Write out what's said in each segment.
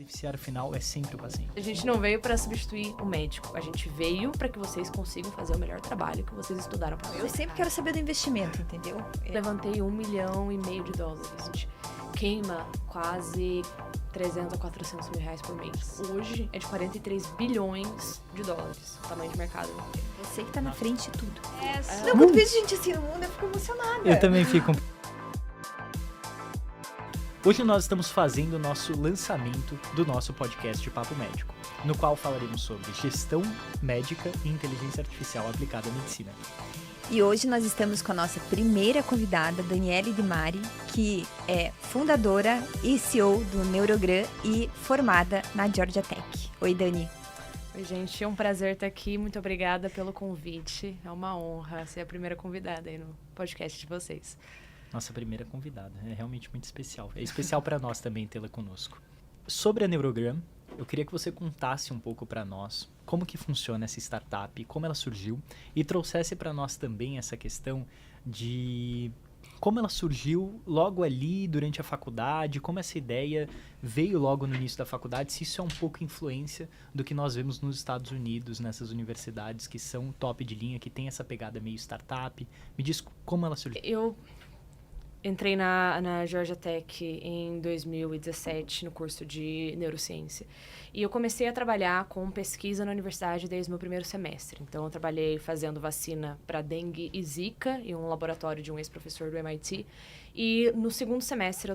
beneficiário final é sempre o paciente. A gente não veio para substituir o médico, a gente veio para que vocês consigam fazer o melhor trabalho que vocês estudaram para fazer. Eu sempre quero saber do investimento, entendeu? Levantei $1,5 milhão de dólares. A gente queima quase 300 a 400 mil reais por mês. Hoje é de 43 bilhões de dólares, o tamanho de mercado. Você que tá na frente de tudo. Não, Quando vejo gente assim no mundo, eu fico emocionada. Eu também fico. Hoje nós estamos fazendo o nosso lançamento do nosso podcast Papo Médico, no qual falaremos sobre gestão médica e inteligência artificial aplicada à medicina. E hoje nós estamos com a nossa primeira convidada, Daniele Di Mari, que é fundadora e CEO do Neurogram e formada na Georgia Tech. Oi, Dani. Oi, gente, é um prazer estar aqui. Muito obrigada pelo convite. É uma honra ser a primeira convidada aí no podcast de vocês. Nossa primeira convidada, é realmente muito especial. É especial para nós também tê-la conosco. Sobre a Neurogram, eu queria que você contasse um pouco para nós como que funciona essa startup, como ela surgiu e trouxesse para nós também essa questão de como ela surgiu logo ali durante a faculdade, como essa ideia veio logo no início da faculdade, se isso é um pouco influência do que nós vemos nos Estados Unidos, nessas universidades que são top de linha, que tem essa pegada meio startup. Me diz como ela surgiu. Eu entrei na Georgia Tech em 2017, no curso de neurociência. E eu comecei a trabalhar com pesquisa na universidade desde o meu primeiro semestre. Então, eu trabalhei fazendo vacina para dengue e zika em um laboratório de um ex-professor do MIT. E no segundo semestre,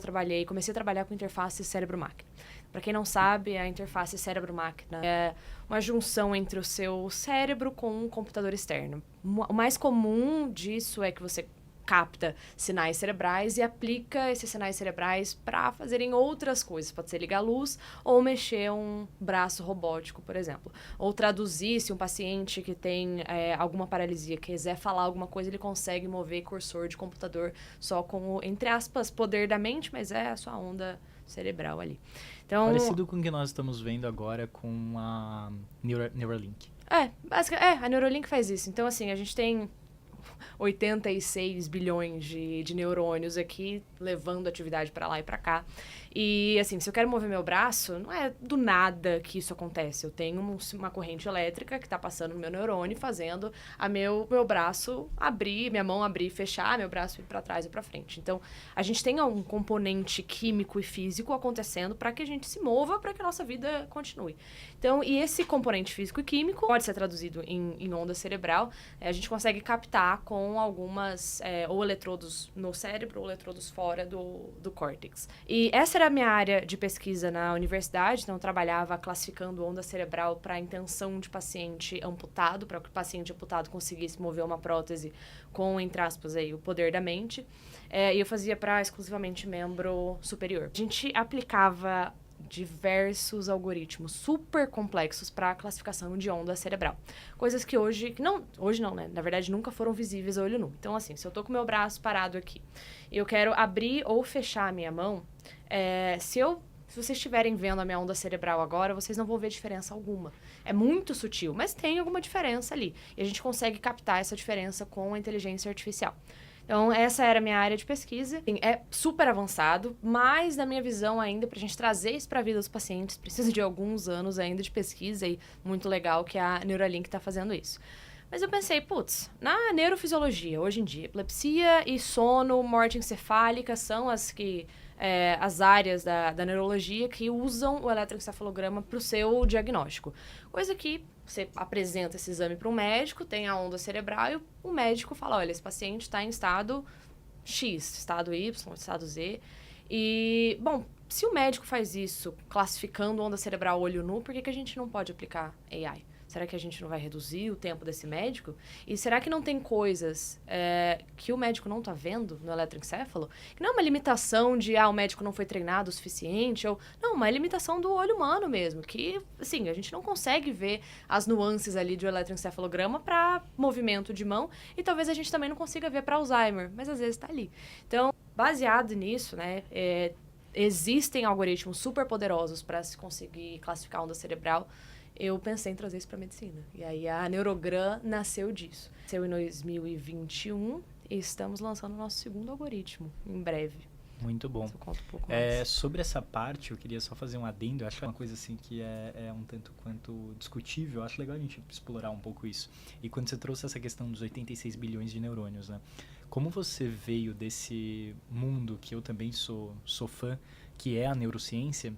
comecei a trabalhar com interface cérebro-máquina. Para quem não sabe, a interface cérebro-máquina é uma junção entre o seu cérebro com um computador externo. O mais comum disso é que você capta sinais cerebrais e aplica esses sinais cerebrais para fazerem outras coisas. Pode ser ligar a luz ou mexer um braço robótico, por exemplo. Ou traduzir, se um paciente que tem alguma paralisia quiser falar alguma coisa, ele consegue mover cursor de computador só com o, entre aspas, poder da mente, mas é a sua onda cerebral ali. Então, parecido com o que nós estamos vendo agora com a Neuralink. A Neuralink faz isso. Então, assim, a gente tem 86 bilhões de neurônios aqui, levando atividade para lá e para cá. E, assim, se eu quero mover meu braço, não é do nada que isso acontece. Eu tenho uma corrente elétrica que está passando no meu neurônio, fazendo meu braço abrir, minha mão abrir e fechar, meu braço ir para trás e para frente. Então, a gente tem um componente químico e físico acontecendo para que a gente se mova, para que a nossa vida continue. Então, e esse componente físico e químico pode ser traduzido em onda cerebral. A gente consegue captar com algumas, ou eletrodos no cérebro, ou eletrodos fora do córtex. E essa era a minha área de pesquisa na universidade, então eu trabalhava classificando onda cerebral para a intenção de paciente amputado, para que o paciente amputado conseguisse mover uma prótese com, entre aspas, aí, o poder da mente. E eu fazia para exclusivamente membro superior. A gente aplicava diversos algoritmos super complexos para a classificação de onda cerebral. Coisas que hoje não, né? Na verdade, nunca foram visíveis a olho nu. Então, assim, se eu tô com o meu braço parado aqui e eu quero abrir ou fechar a minha mão, se vocês estiverem vendo a minha onda cerebral agora, vocês não vão ver diferença alguma. É muito sutil, mas tem alguma diferença ali. E a gente consegue captar essa diferença com a inteligência artificial. Então, essa era a minha área de pesquisa. É super avançado, mas, na minha visão ainda, para a gente trazer isso para a vida dos pacientes, precisa de alguns anos ainda de pesquisa e muito legal que a Neuralink está fazendo isso. Mas eu pensei, na neurofisiologia, hoje em dia, epilepsia e sono, morte encefálica são as áreas da neurologia que usam o eletroencefalograma para o seu diagnóstico. Coisa que você apresenta esse exame para um médico, tem a onda cerebral e o médico fala, olha, esse paciente está em estado X, estado Y, estado Z. E, bom, se o médico faz isso classificando onda cerebral olho nu, por que a gente não pode aplicar AI? Será que a gente não vai reduzir o tempo desse médico? E será que não tem coisas que o médico não está vendo no eletroencefalo? Que não é uma limitação de, o médico não foi treinado o suficiente, ou... Não, uma limitação do olho humano mesmo, que, assim, a gente não consegue ver as nuances ali de um eletroencefalograma para movimento de mão, e talvez a gente também não consiga ver para Alzheimer, mas às vezes está ali. Então, baseado nisso, né, existem algoritmos super poderosos para se conseguir classificar a onda cerebral. Eu pensei em trazer isso para a medicina. E aí a Neurogram nasceu disso. Nasceu em 2021 e estamos lançando o nosso segundo algoritmo em breve. Muito bom. Eu conto um pouco mais. Sobre essa parte, eu queria só fazer um adendo. Eu acho que é uma coisa assim que é um tanto quanto discutível. Eu acho legal a gente explorar um pouco isso. E quando você trouxe essa questão dos 86 bilhões de neurônios, né? Como você veio desse mundo que eu também sou fã, que é a neurociência,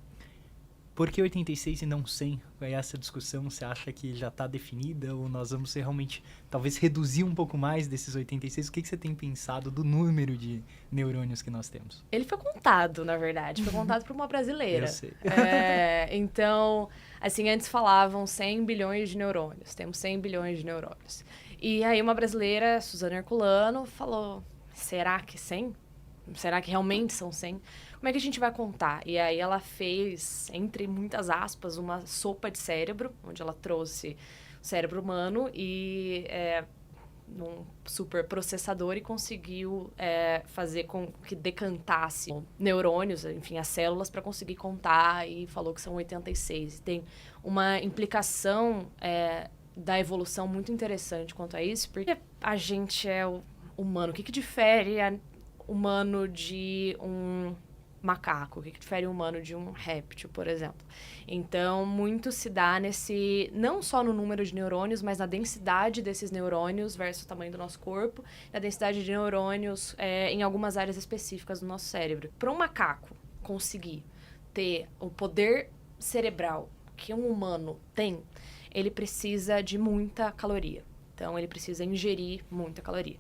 por que 86 e não 100? Essa discussão, você acha que já está definida ou nós vamos realmente, talvez, reduzir um pouco mais desses 86? O que você tem pensado do número de neurônios que nós temos? Ele foi contado, na verdade. Foi contado por uma brasileira. Eu sei. Então, assim, antes falavam 100 bilhões de neurônios. Temos 100 bilhões de neurônios. E aí uma brasileira, Suzana Herculano, falou, será que 100? Será que realmente são 100? Como é que a gente vai contar? E aí ela fez, entre muitas aspas, uma sopa de cérebro, onde ela trouxe o cérebro humano e num super processador e conseguiu fazer com que decantasse neurônios, enfim, as células, para conseguir contar, e falou que são 86. Tem uma implicação da evolução muito interessante quanto a isso, porque a gente é humano. O que difere humano de um macaco? O que difere o humano de um réptil, por exemplo? Então, muito se dá não só no número de neurônios, mas na densidade desses neurônios versus o tamanho do nosso corpo, e a densidade de neurônios em algumas áreas específicas do nosso cérebro. Para um macaco conseguir ter o poder cerebral que um humano tem, ele precisa de muita caloria. Então, ele precisa ingerir muita caloria.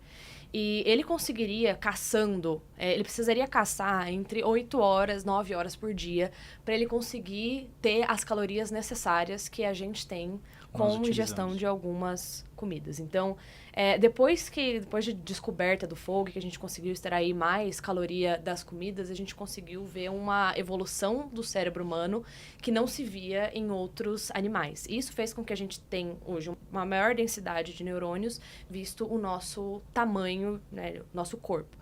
E ele conseguiria, caçando, ele precisaria caçar entre 8 horas, 9 horas por dia, para ele conseguir ter as calorias necessárias que a gente tem com ingestão de algumas comidas. Então, depois de descoberta do fogo, que a gente conseguiu extrair mais caloria das comidas, a gente conseguiu ver uma evolução do cérebro humano que não se via em outros animais. Isso fez com que a gente tenha hoje uma maior densidade de neurônios, visto o nosso tamanho, né, nosso corpo.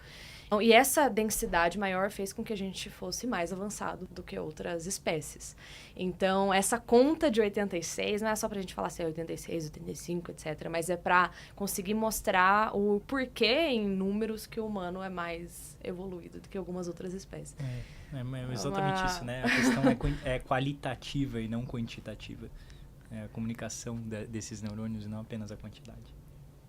E essa densidade maior fez com que a gente fosse mais avançado do que outras espécies. Então, essa conta de 86 não é só pra gente falar se é 86, 85, etc. Mas é pra conseguir mostrar o porquê em números que o humano é mais evoluído do que algumas outras espécies. É exatamente isso, né? A questão é qualitativa e não quantitativa. A comunicação desses neurônios e não apenas a quantidade.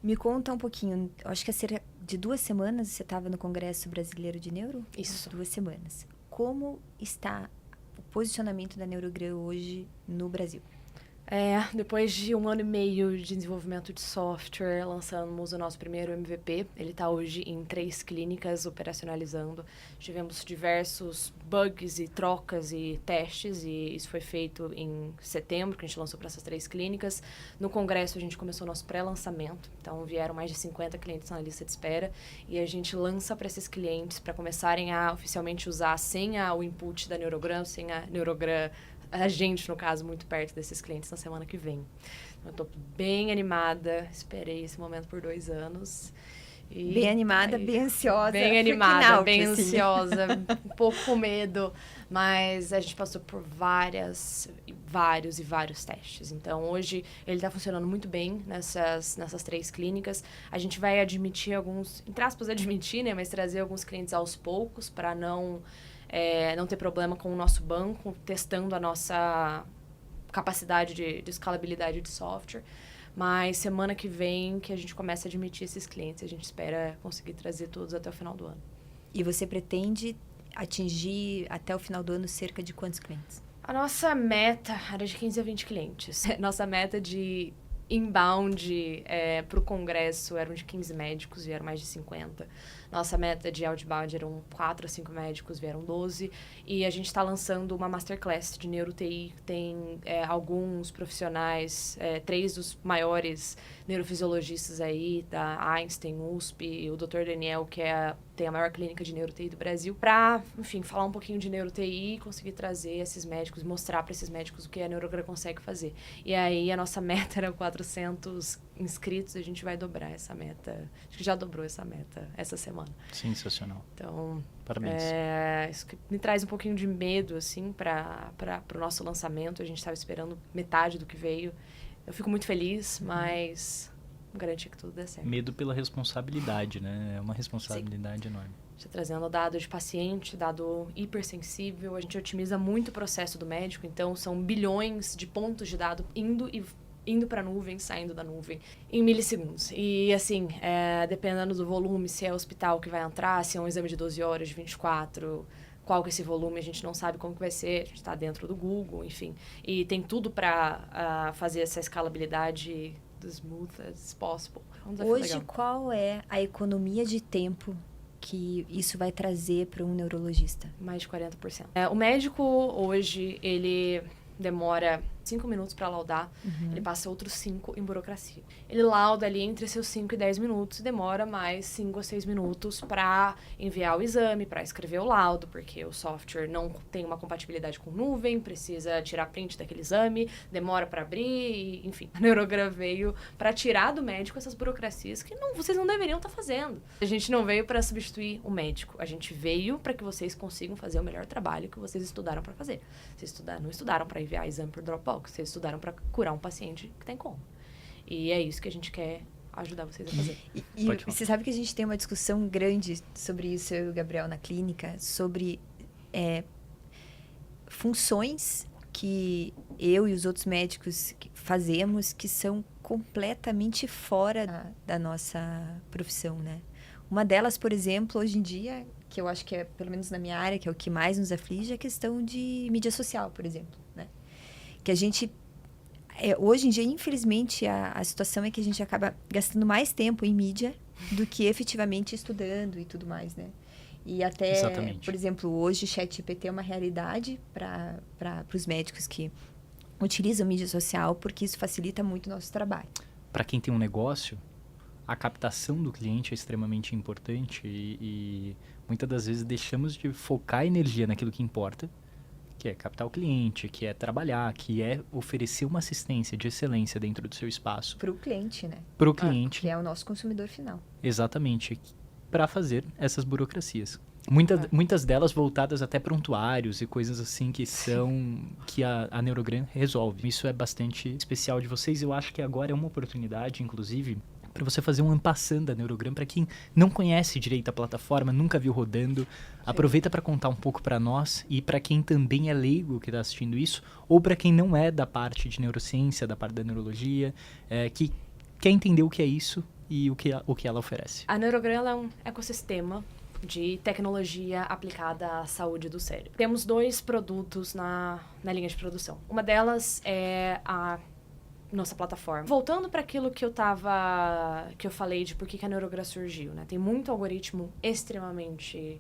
Me conta um pouquinho, acho que há cerca de 2 semanas você estava no Congresso Brasileiro de Neuro? Isso. 2 semanas. Como está o posicionamento da Neurogram hoje no Brasil? Depois de 1 ano e meio de desenvolvimento de software, lançamos o nosso primeiro MVP. Ele está hoje em 3 clínicas operacionalizando. Tivemos diversos bugs e trocas e testes, e isso foi feito em setembro, que a gente lançou para essas 3 clínicas. No congresso, a gente começou o nosso pré-lançamento. Então, vieram mais de 50 clientes na lista de espera, e a gente lança para esses clientes para começarem a oficialmente usar sem o input da Neurogram, sem a Neurogram, a gente, no caso, muito perto desses clientes na semana que vem. Eu estou bem animada, esperei esse momento por 2 anos. Bem animada, bem ansiosa. Bem animada, bem ansiosa, um pouco com medo, mas a gente passou por vários testes. Então, hoje, ele está funcionando muito bem nessas 3 clínicas. A gente vai admitir alguns, entre aspas, né, mas trazer alguns clientes aos poucos para não ter problema com o nosso banco, testando a nossa capacidade de escalabilidade de software. Mas semana que vem que a gente começa a admitir esses clientes, a gente espera conseguir trazer todos até o final do ano. E você pretende atingir até o final do ano cerca de quantos clientes? A nossa meta era de 15 a 20 clientes. Nossa meta de inbound para o congresso eram de 15 médicos, vieram mais de 50. Nossa meta de outbound eram 4 a 5 médicos, vieram 12. E a gente está lançando uma masterclass de neuro-TI. Tem alguns profissionais, 3 dos maiores neurofisiologistas aí, da Einstein, USP, o Dr. Daniel, que tem a maior clínica de neuro-TI do Brasil, para, enfim, falar um pouquinho de neuro-TI e conseguir trazer esses médicos, mostrar para esses médicos o que a Neurogram consegue fazer. E aí, a nossa meta era 400 inscritos, a gente vai dobrar essa meta. Acho que já dobrou essa meta essa semana. Sensacional. Então, parabéns. Isso que me traz um pouquinho de medo, assim, para o nosso lançamento. A gente estava esperando metade do que veio. Eu fico muito feliz, mas garantir que tudo dê certo. Medo pela responsabilidade, né? É uma responsabilidade enorme. Você trazendo dado de paciente, dado hipersensível, a gente otimiza muito o processo do médico, então são bilhões de pontos de dado indo para a nuvem, saindo da nuvem, em milissegundos. E, assim, dependendo do volume, se é hospital que vai entrar, se é um exame de 12 horas, de 24, qual que é esse volume, a gente não sabe como que vai ser, a gente está dentro do Google, enfim. E tem tudo para fazer essa escalabilidade as smooth as possible. Hoje, legal. Qual é a economia de tempo que isso vai trazer para um neurologista? Mais de 40%. O médico, hoje, ele demora 5 minutos para laudar, ele passa outros 5 em burocracia. Ele lauda ali entre seus 5 e 10 minutos e demora mais 5 a 6 minutos para enviar o exame, para escrever o laudo, porque o software não tem uma compatibilidade com nuvem, precisa tirar print daquele exame, demora para abrir, e, enfim. A Neurogram veio para tirar do médico essas burocracias que vocês não deveriam estar fazendo. A gente não veio para substituir o médico, a gente veio para que vocês consigam fazer o melhor trabalho que vocês estudaram para fazer. Vocês não estudaram para enviar exame por Dropbox, vocês estudaram para curar um paciente que tem como. E é isso que a gente quer ajudar vocês a fazer. E você sabe que a gente tem uma discussão grande sobre isso, eu e o Gabriel, na clínica, sobre funções que eu e os outros médicos fazemos que são completamente fora da nossa profissão, né? Uma delas, por exemplo, hoje em dia, que eu acho que é, pelo menos na minha área, que é o que mais nos aflige, é a questão de mídia social, por exemplo, né? Que a gente... hoje em dia, infelizmente, a situação é que a gente acaba gastando mais tempo em mídia do que efetivamente estudando e tudo mais, né? E até, Exatamente. Por exemplo, hoje o ChatGPT é uma realidade para os médicos que utilizam mídia social, porque isso facilita muito o nosso trabalho. Para quem tem um negócio, a captação do cliente é extremamente importante e muitas das vezes deixamos de focar a energia naquilo que importa, que é captar o cliente, que é trabalhar, que é oferecer uma assistência de excelência dentro do seu espaço. Para o cliente, né? Para o cliente. Que é o nosso consumidor final. Exatamente. Para fazer essas burocracias. Muitas delas voltadas até prontuários e coisas assim que a Neurogram resolve. Isso é bastante especial de vocês. Eu acho que agora é uma oportunidade, inclusive, para você fazer um ampassando da Neurogram. Para quem não conhece direito a plataforma, nunca viu rodando, aproveita para contar um pouco para nós e para quem também é leigo que está assistindo isso, ou para quem não é da parte de neurociência, da parte da neurologia, que quer entender o que é isso e o que ela oferece. A Neurogram é um ecossistema de tecnologia aplicada à saúde do cérebro. Temos 2 produtos na linha de produção. Uma delas é a nossa plataforma. Voltando para aquilo que eu falei de por que a Neurogram surgiu, né? Tem muito algoritmo extremamente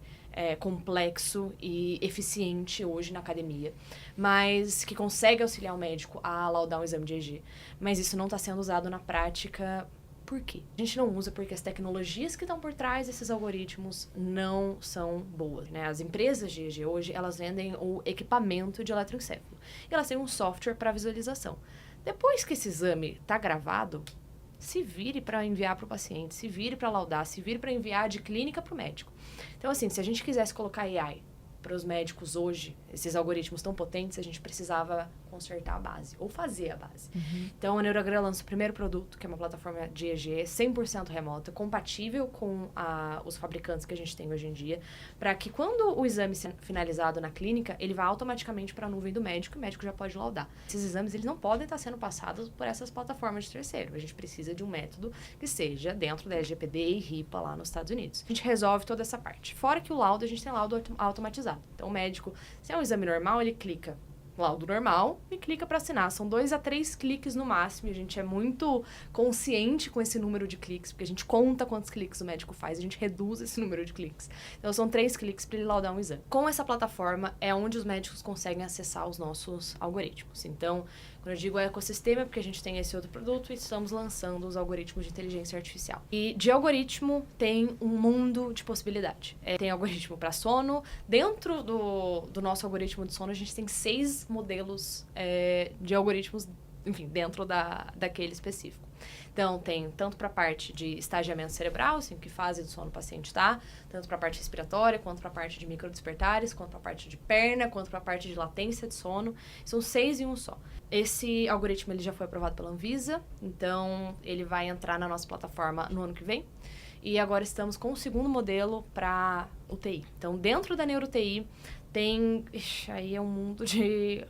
complexo e eficiente hoje na academia, mas que consegue auxiliar o médico a laudar um exame de EEG. Mas isso não está sendo usado na prática. Por quê? A gente não usa porque as tecnologias que estão por trás desses algoritmos não são boas, né? As empresas de EEG hoje, elas vendem o equipamento de eletroencefalo. E elas têm um software para visualização. Depois que esse exame está gravado, se vire para enviar para o paciente, se vire para laudar, se vire para enviar de clínica para o médico. Então, assim, se a gente quisesse colocar AI para os médicos hoje, esses algoritmos tão potentes, a gente precisava consertar a base, ou fazer a base. Então, a Neurogram lança o primeiro produto, que é uma plataforma de EEG 100% remota, compatível com os fabricantes que a gente tem hoje em dia, para que quando o exame seja finalizado na clínica, ele vá automaticamente para a nuvem do médico, e o médico já pode laudar. Esses exames, eles não podem estar sendo passados por essas plataformas de terceiro. A gente precisa de um método que seja dentro da LGPD e RIPA lá nos Estados Unidos. A gente resolve toda essa parte. Fora que o laudo, a gente tem laudo automatizado. Então, o médico, se é um exame normal, ele clica laudo normal e clica para assinar. São 2 a 3 cliques no máximo. E a gente é muito consciente com esse número de cliques, porque a gente conta quantos cliques o médico faz, a gente reduz esse número de cliques. Então, são 3 cliques para ele laudar um exame. Com essa plataforma, é onde os médicos conseguem acessar os nossos algoritmos. Então, quando eu digo ecossistema, é porque a gente tem esse outro produto e estamos lançando os algoritmos de inteligência artificial. E de algoritmo tem um mundo de possibilidade. Tem algoritmo para sono. Dentro do nosso algoritmo de sono, a gente tem 6 modelos de algoritmos, enfim, dentro daquele específico. Então, tem tanto para a parte de estagiamento cerebral, assim, que fase do sono o paciente está, tanto para a parte respiratória, quanto para a parte de microdespertares, quanto para a parte de perna, quanto para a parte de latência de sono. São 6 em um só. Esse algoritmo ele já foi aprovado pela Anvisa, então ele vai entrar na nossa plataforma no ano que vem. e agora estamos com o segundo modelo para UTI. Então, dentro da NeuroTI, tem... aí é um mundo de...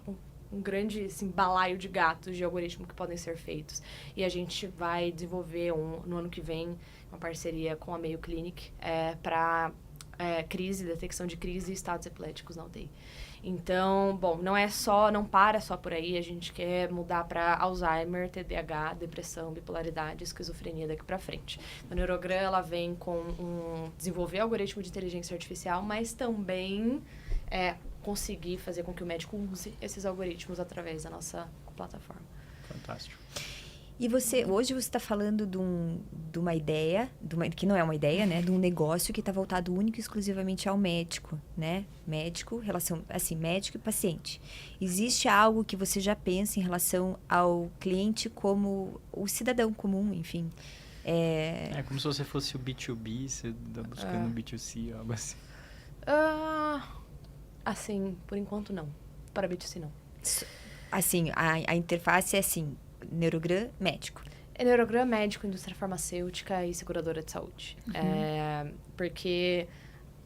um grande assim, balaio de gatos de algoritmos que podem ser feitos. E a gente vai desenvolver no ano que vem uma parceria com a Mayo Clinic para detecção de crise e estados epiléticos na UTI. Então, bom, não para só por aí, a gente quer mudar para Alzheimer, TDAH, depressão, bipolaridade, esquizofrenia daqui para frente. A Neurogram, ela vem com desenvolver algoritmo de inteligência artificial, mas também conseguir fazer com que o médico use esses algoritmos através da nossa plataforma. Fantástico. E hoje você está falando de uma ideia, que não é uma ideia, né? De um negócio que está voltado único e exclusivamente ao médico, né? Médico e paciente. Existe algo que você já pensa em relação ao cliente como o cidadão comum, enfim? É como se você fosse o B2B, você está buscando o B2C, algo assim. Assim, por enquanto não. Para B2C não. Assim, a interface é assim... Neurogram, médico. Neurogram, médico, indústria farmacêutica e seguradora de saúde. Porque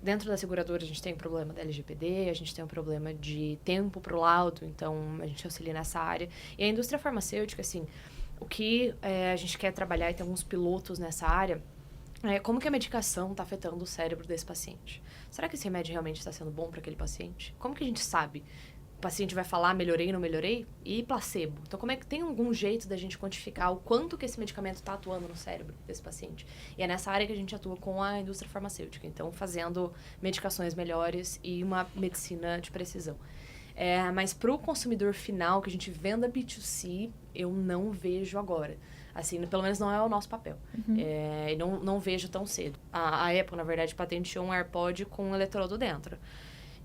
dentro da seguradora a gente tem o problema da LGPD, a gente tem o problema de tempo para o laudo, então a gente auxilia nessa área. E a indústria farmacêutica, assim, o que a gente quer trabalhar, e tem alguns pilotos nessa área, como que a medicação está afetando o cérebro desse paciente? Será que esse remédio realmente está sendo bom para aquele paciente? Como que a gente sabe? O paciente vai falar, melhorei, não melhorei? E placebo. Então, como é que tem algum jeito da gente quantificar o quanto que esse medicamento está atuando no cérebro desse paciente? E é nessa área que a gente atua com a indústria farmacêutica. Então, fazendo medicações melhores e uma medicina de precisão. Mas para o consumidor final, que a gente venda B2C, eu não vejo agora. Assim, pelo menos não é o nosso papel. E não vejo tão cedo. A Apple, na verdade, patenteou um AirPod com um eletrodo dentro.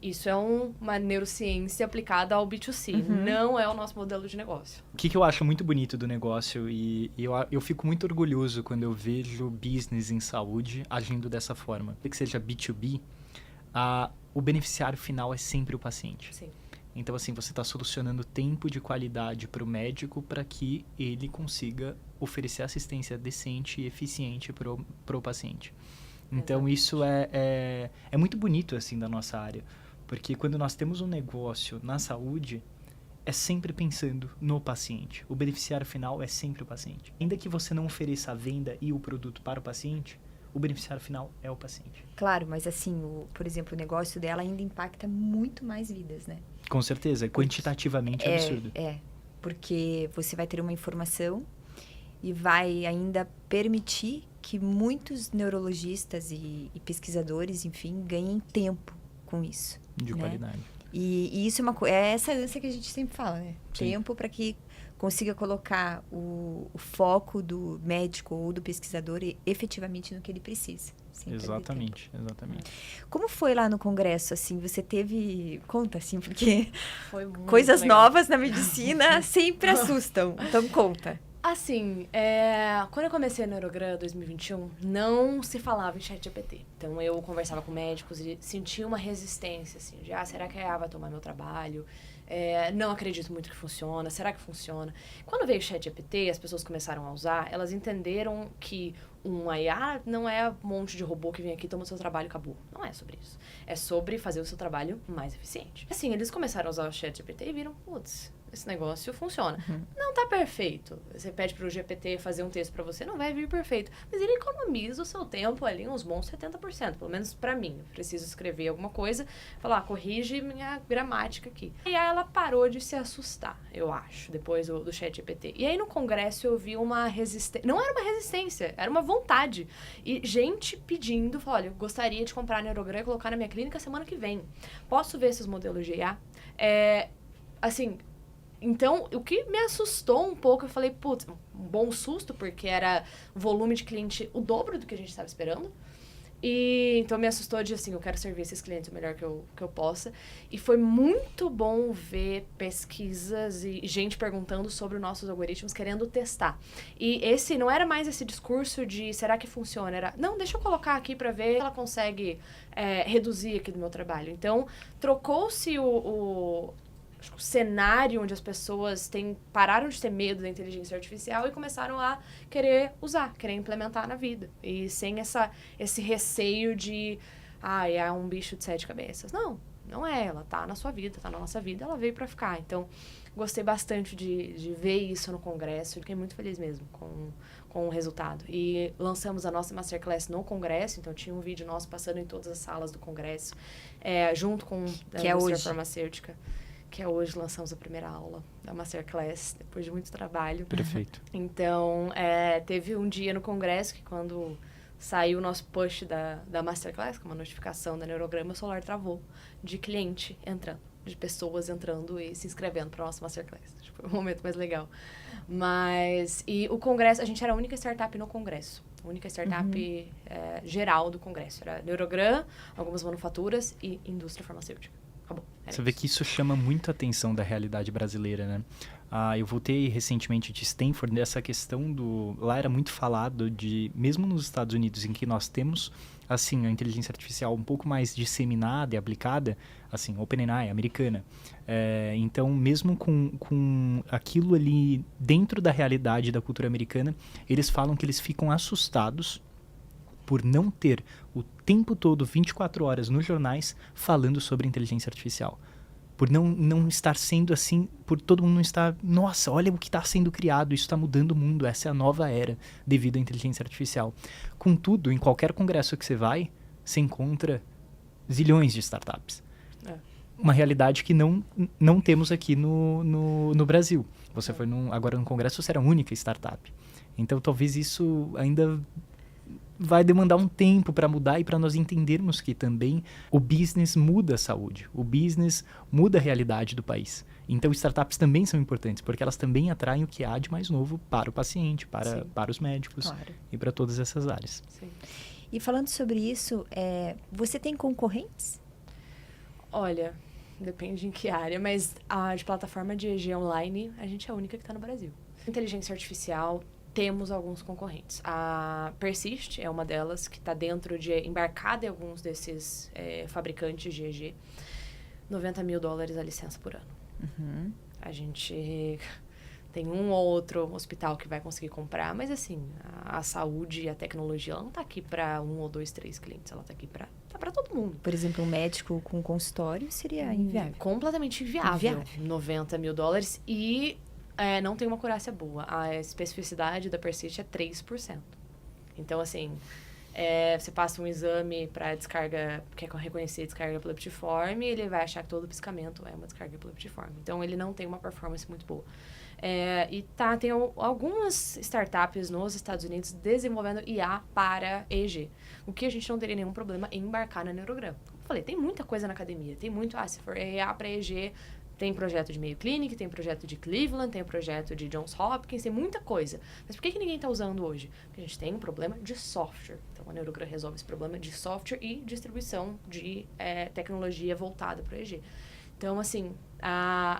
Isso é uma neurociência aplicada ao B2C, não é o nosso modelo de negócio. O que eu acho muito bonito do negócio, e eu fico muito orgulhoso quando eu vejo business em saúde agindo dessa forma. Que seja B2B, o beneficiário final é sempre o paciente. Sim. Então, assim, você está solucionando tempo de qualidade para o médico para que ele consiga oferecer assistência decente e eficiente para o paciente. Então, isso é muito bonito, assim, da nossa área. Porque quando nós temos um negócio na saúde, é sempre pensando no paciente. O beneficiário final é sempre o paciente. Ainda que você não ofereça a venda e o produto para o paciente, o beneficiário final é o paciente. Claro, mas assim, por exemplo, o negócio dela ainda impacta muito mais vidas, né? Com certeza, quantitativamente é absurdo. Porque você vai ter uma informação e vai ainda permitir que muitos neurologistas e pesquisadores, enfim, ganhem tempo com isso. De qualidade. E isso é essa ânsia que a gente sempre fala, né? Sim. Tempo para que consiga colocar o foco do médico ou do pesquisador efetivamente no que ele precisa. Exatamente. Como foi lá no congresso, assim? Você teve... Conta, assim, porque Foi muito coisas legal. Novas na medicina sempre assustam. Então, conta. Assim, quando eu comecei a Neurogram 2021, não se falava em ChatGPT. Então, eu conversava com médicos e sentia uma resistência, assim, de, será que a IA vai tomar meu trabalho? Não acredito muito que funciona. Será que funciona? Quando veio o ChatGPT, as pessoas começaram a usar, elas entenderam que uma IA não é um monte de robô que vem aqui, toma o seu trabalho e acabou. Não é sobre isso. É sobre fazer o seu trabalho mais eficiente. Assim, eles começaram a usar o ChatGPT e viram, putz, esse negócio funciona. Não tá perfeito. Você pede pro GPT fazer um texto pra você, não vai vir perfeito. Mas ele economiza o seu tempo ali uns bons 70%, pelo menos pra mim. Eu preciso escrever alguma coisa, falar, corrige minha gramática aqui. E aí ela parou de se assustar, eu acho, depois do ChatGPT. E aí no congresso eu vi uma resistência. Não era uma resistência, era uma vontade. E gente pedindo, olha, eu gostaria de comprar a Neurogram e colocar na minha clínica semana que vem. Posso ver esses modelos de IA? Assim... Então, o que me assustou um pouco, eu falei, putz, um bom susto, porque era volume de cliente o dobro do que a gente estava esperando. E então me assustou de, assim, eu quero servir esses clientes o melhor que eu possa. E foi muito bom ver pesquisas e gente perguntando sobre os nossos algoritmos, querendo testar. E esse não era mais esse discurso de, será que funciona? Era, não, deixa eu colocar aqui para ver se ela consegue reduzir aqui do meu trabalho. Então, trocou-se acho que o cenário onde as pessoas pararam de ter medo da inteligência artificial e começaram a querer usar, querer implementar na vida. E sem esse receio de, é um bicho de 7 cabeças. Não é. Ela tá na sua vida, tá na nossa vida, ela veio para ficar. Então, gostei bastante de ver isso no congresso. Fiquei muito feliz mesmo com o resultado. E lançamos a nossa Masterclass no congresso, então tinha um vídeo nosso passando em todas as salas do congresso, junto com a indústria farmacêutica. Que é hoje, lançamos a primeira aula da Masterclass, depois de muito trabalho. Perfeito. Então, teve um dia no congresso que quando saiu o nosso push da Masterclass, com uma notificação da Neurograma, o celular travou de cliente entrando, de pessoas entrando e se inscrevendo para a nossa Masterclass. Foi o momento mais legal. E o congresso, a gente era a única startup no congresso. A única startup geral do congresso. Era Neurogram, algumas manufaturas e indústria farmacêutica. Acabou. Você vê que isso chama muito a atenção da realidade brasileira, né? Eu voltei recentemente de Stanford, essa questão lá era muito falado mesmo nos Estados Unidos, em que nós temos, assim, a inteligência artificial um pouco mais disseminada e aplicada, assim, OpenAI, americana. Então, mesmo com aquilo ali dentro da realidade da cultura americana, eles falam que eles ficam assustados por não ter o tempo todo, 24 horas, nos jornais, falando sobre inteligência artificial. Por não estar sendo assim, por todo mundo não estar... Nossa, olha o que está sendo criado, isso está mudando o mundo, essa é a nova era devido à inteligência artificial. Contudo, em qualquer congresso que você vai, você encontra zilhões de startups. Uma realidade que não temos aqui no Brasil. Você foi agora no congresso, você era a única startup. Então, talvez isso ainda vai demandar um tempo para mudar e para nós entendermos que também o business muda a saúde, o business muda a realidade do país. Então, startups também são importantes, porque elas também atraem o que há de mais novo para o paciente, para os médicos, claro, e para todas essas áreas. Sim. E falando sobre isso, você tem concorrentes? Olha, depende em que área, mas de plataforma de EG online, a gente é a única que está no Brasil. Inteligência artificial, temos alguns concorrentes. A Persist é uma delas, que está embarcada em alguns desses fabricantes de EG. $90.000 a licença por ano. Uhum. A gente tem um ou outro hospital que vai conseguir comprar, mas assim, a saúde e a tecnologia, ela não está aqui para 1 ou 2, 3 clientes, ela está aqui para todo mundo. Por exemplo, um médico com consultório seria inviável. Completamente inviável. $90.000 e não tem uma acurácia boa. A especificidade da Persist é 3%. Então, assim, você passa um exame para descarga, quer reconhecer descarga epileptiforme, ele vai achar que todo piscamento é uma descarga epileptiforme. Então, ele não tem uma performance muito boa. Tem algumas startups nos Estados Unidos desenvolvendo IA para EG. O que a gente não teria nenhum problema em embarcar na Neurogram. Como eu falei, tem muita coisa na academia. Tem muito, se for IA para EG... Tem projeto de Mayo Clinic, tem projeto de Cleveland, tem projeto de Johns Hopkins, tem muita coisa. Mas por que ninguém está usando hoje? Porque a gente tem um problema de software. Então, a Neurogram resolve esse problema de software e distribuição de tecnologia voltada para o EG. Então, assim,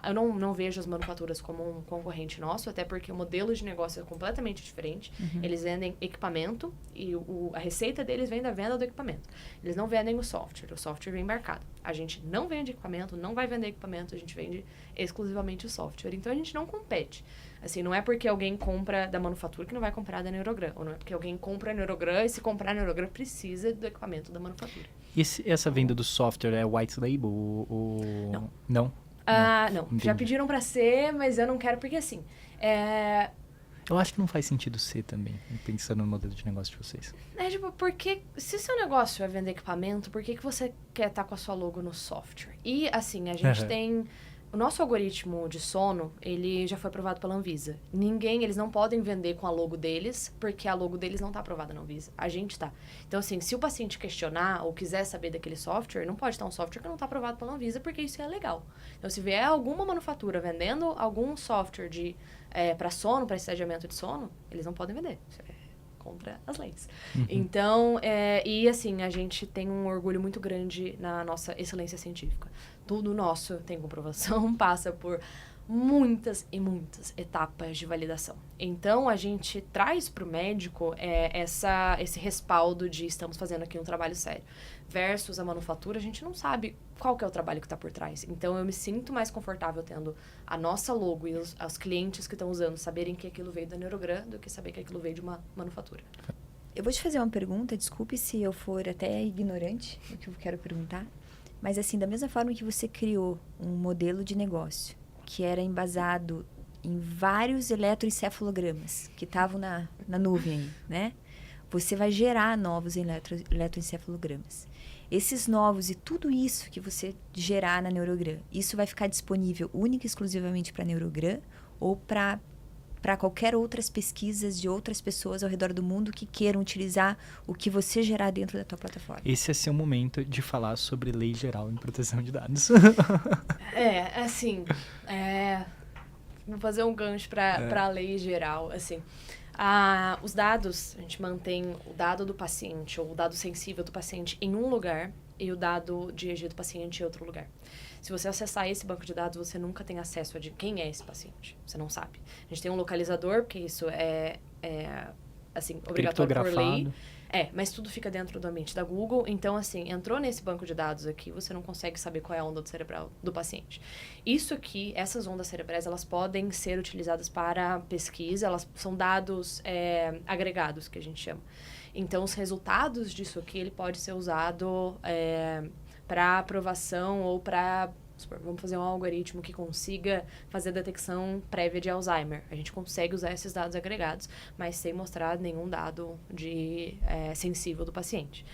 eu não vejo as manufaturas como um concorrente nosso, até porque o modelo de negócio é completamente diferente. Uhum. Eles vendem equipamento e a receita deles vem da venda do equipamento. Eles não vendem o software vem embarcado. A gente não vende equipamento, não vai vender equipamento, a gente vende exclusivamente o software. Então, a gente não compete. Assim, não é porque alguém compra da manufatura que não vai comprar da Neurogram. Ou não é porque alguém compra a Neurogram e se comprar a Neurogram precisa do equipamento da manufatura. E essa venda do software é white label? Não. Não? Não. Já pediram para ser, mas eu não quero porque, assim... Eu acho que não faz sentido ser também, pensando no modelo de negócio de vocês. Porque se seu negócio é vender equipamento, por que você quer estar com a sua logo no software? E, assim, a gente tem... O nosso algoritmo de sono, ele já foi aprovado pela Anvisa. Eles não podem vender com a logo deles, porque a logo deles não está aprovada na Anvisa. A gente está. Então, assim, se o paciente questionar ou quiser saber daquele software, não pode estar um software que não está aprovado pela Anvisa, porque isso é legal. Então, se vier alguma manufatura vendendo algum software para sono, para estadiamento de sono, eles não podem vender. Isso é contra as leis. Uhum. Então, e assim, a gente tem um orgulho muito grande na nossa excelência científica. Tudo nosso tem comprovação, passa por muitas e muitas etapas de validação. Então, a gente traz para o médico esse respaldo de estamos fazendo aqui um trabalho sério. Versus a manufatura, a gente não sabe qual que é o trabalho que está por trás. Então, eu me sinto mais confortável tendo a nossa logo e os clientes que estão usando saberem que aquilo veio da Neurogram do que saber que aquilo veio de uma manufatura. Eu vou te fazer uma pergunta, desculpe se eu for até ignorante no que eu quero perguntar, mas assim, da mesma forma que você criou um modelo de negócio que era embasado em vários eletroencefalogramas que estavam na nuvem aí, né? Você vai gerar novos eletroencefalogramas. Esses novos e tudo isso que você gerar na Neurogram, isso vai ficar disponível única e exclusivamente para a Neurogram ou para qualquer outras pesquisas de outras pessoas ao redor do mundo que queiram utilizar o que você gerar dentro da tua plataforma? Esse é seu momento de falar sobre lei geral em proteção de dados. Vou fazer um gancho para a lei geral, assim. Os dados, a gente mantém o dado do paciente ou o dado sensível do paciente em um lugar e o dado de EG do paciente em outro lugar. Se você acessar esse banco de dados, você nunca tem acesso a de quem é esse paciente. Você não sabe. A gente tem um localizador, porque isso é obrigatório por lei. Mas tudo fica dentro do ambiente da Google. Então, assim, entrou nesse banco de dados aqui, você não consegue saber qual é a onda cerebral do paciente. Isso aqui, essas ondas cerebrais, elas podem ser utilizadas para pesquisa. Elas são dados agregados, que a gente chama. Então, os resultados disso aqui, ele pode ser usado para aprovação ou para... Vamos fazer um algoritmo que consiga fazer detecção prévia de Alzheimer. A gente consegue usar esses dados agregados, mas sem mostrar nenhum dado sensível do paciente.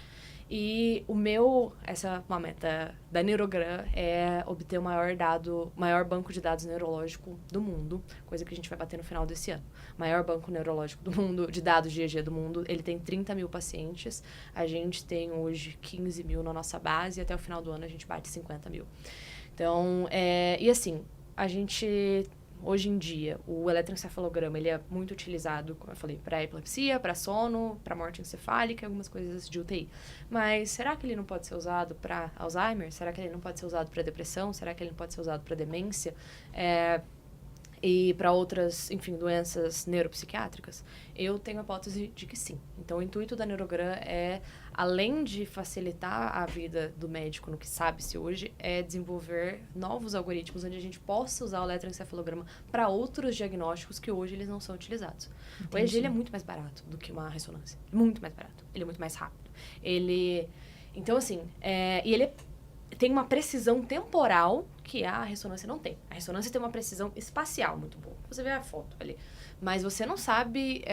E uma meta da Neurogram é obter o maior banco de dados neurológico do mundo, coisa que a gente vai bater no final desse ano. O maior banco neurológico do mundo, de dados de EG do mundo, ele tem 30 mil pacientes, a gente tem hoje 15 mil na nossa base e até o final do ano a gente bate 50 mil. Então, a gente, hoje em dia, o eletroencefalograma, ele é muito utilizado, como eu falei, para epilepsia, para sono, para morte encefálica, algumas coisas de UTI. Mas será que ele não pode ser usado para Alzheimer? Será que ele não pode ser usado para depressão? Será que ele não pode ser usado para demência? E para outras, doenças neuropsiquiátricas? Eu tenho a hipótese de que sim. Então, o intuito da Neurogram é, além de facilitar a vida do médico no que sabe-se hoje, é desenvolver novos algoritmos onde a gente possa usar o eletroencefalograma para outros diagnósticos que hoje eles não são utilizados. Entendi. O EEG ele é muito mais barato do que uma ressonância. Muito mais barato. Ele é muito mais rápido. Então, assim, e ele tem uma precisão temporal que a ressonância não tem. A ressonância tem uma precisão espacial muito boa. Você vê a foto ali. Mas você não sabe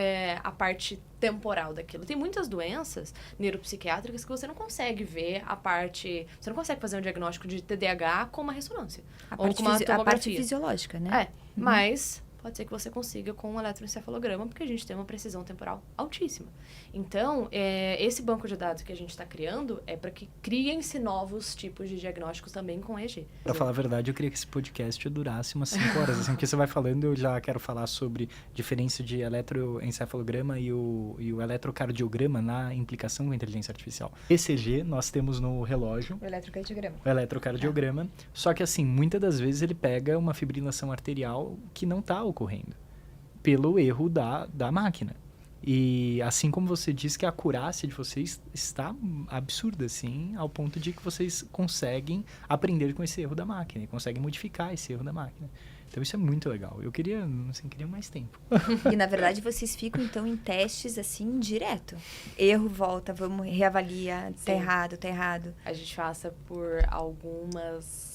a parte temporal daquilo. Tem muitas doenças neuropsiquiátricas que você não consegue ver a parte... Você não consegue fazer um diagnóstico de TDAH com uma ressonância. Ou com uma tomografia. A parte fisiológica, né? Mas pode ser que você consiga com um eletroencefalograma, porque a gente tem uma precisão temporal altíssima. Então, esse banco de dados que a gente está criando é para que criem-se novos tipos de diagnósticos também com EEG. Para falar a verdade, eu queria que esse podcast durasse umas 5 horas. Assim, porque você vai falando, eu já quero falar sobre diferença de eletroencefalograma e o eletrocardiograma na implicação com a inteligência artificial. ECG, nós temos no relógio. O eletrocardiograma. O eletrocardiograma. Só que, assim, muitas das vezes ele pega uma fibrilação arterial que não está ocorrendo pelo erro da máquina. E assim como você disse que a acurácia de vocês está absurda, assim, ao ponto de que vocês conseguem aprender com esse erro da máquina e conseguem modificar esse erro da máquina. Então isso é muito legal. Eu queria mais tempo. E na verdade vocês ficam então em testes assim direto. Erro, volta, vamos reavaliar, tá errado. A gente passa por algumas